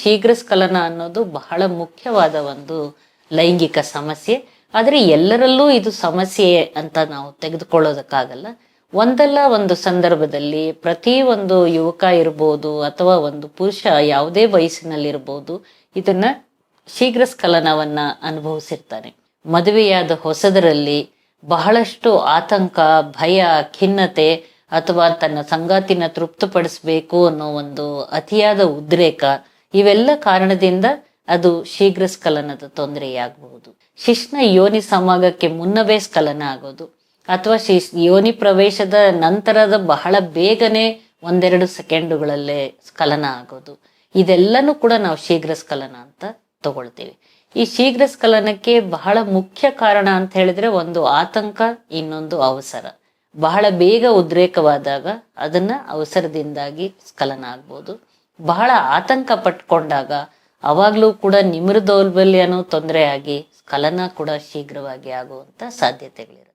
ಶೀಘ್ರ ಸ್ಖಲನ ಅನ್ನೋದು ಬಹಳ ಮುಖ್ಯವಾದ ಒಂದು ಲೈಂಗಿಕ ಸಮಸ್ಯೆ. ಆದರೆ ಎಲ್ಲರಲ್ಲೂ ಇದು ಸಮಸ್ಯೆ ಅಂತ ನಾವು ತೆಗೆದುಕೊಳ್ಳೋದಕ್ಕಾಗಲ್ಲ. ಒಂದಲ್ಲ ಒಂದು ಸಂದರ್ಭದಲ್ಲಿ ಪ್ರತಿ ಒಂದು ಯುವಕ ಇರ್ಬೋದು ಅಥವಾ ಒಂದು ಪುರುಷ ಯಾವುದೇ ವಯಸ್ಸಿನಲ್ಲಿರ್ಬೋದು ಇದನ್ನ ಶೀಘ್ರ ಸ್ಖಲನವನ್ನ ಅನುಭವಿಸಿರ್ತಾನೆ. ಮದುವೆಯಾದ ಹೊಸದರಲ್ಲಿ ಬಹಳಷ್ಟು ಆತಂಕ, ಭಯ, ಖಿನ್ನತೆ ಅಥವಾ ತನ್ನ ಸಂಗಾತಿನ ತೃಪ್ತಿಪಡಿಸ್ಬೇಕು ಅನ್ನೋ ಒಂದು ಅತಿಯಾದ ಉದ್ರೇಕ, ಇವೆಲ್ಲ ಕಾರಣದಿಂದ ಅದು ಶೀಘ್ರ ಸ್ಖಲನದ ತೊಂದರೆಯಾಗಬಹುದು. ಶಿಶ್ನ ಯೋನಿ ಸಮಾಗಕ್ಕೆ ಮುನ್ನವೇ ಸ್ಖಲನ ಆಗೋದು ಅಥವಾ ಯೋನಿ ಪ್ರವೇಶದ ನಂತರದ ಬಹಳ ಬೇಗನೆ 1-2 ಸೆಕೆಂಡುಗಳಲ್ಲೇ ಸ್ಖಲನ ಆಗೋದು, ಇದೆಲ್ಲನೂ ಕೂಡ ನಾವು ಶೀಘ್ರ ಸ್ಖಲನ ಅಂತ ತಗೊಳ್ತೀವಿ. ಈ ಶೀಘ್ರ ಸ್ಖಲನಕ್ಕೆ ಬಹಳ ಮುಖ್ಯ ಕಾರಣ ಅಂತ ಹೇಳಿದ್ರೆ ಒಂದು ಆತಂಕ, ಇನ್ನೊಂದು ಅವಸರ. ಬಹಳ ಬೇಗ ಉದ್ರೇಕವಾದಾಗ ಅದನ್ನ ಅವಸರದಿಂದಾಗಿ ಸ್ಖಲನ ಆಗ್ಬೋದು. ಬಹಳ ಆತಂಕ ಪಟ್ಕೊಂಡಾಗ ಅವಾಗ್ಲೂ ಕೂಡ ನಿಮಿರ ದೌರ್ಬಲ್ಯನೂ ತೊಂದರೆ ಆಗಿ ಸ್ಖಲನ ಕೂಡ ಶೀಘ್ರವಾಗಿ ಆಗುವಂತ ಸಾಧ್ಯತೆಗಳಿರುತ್ತೆ.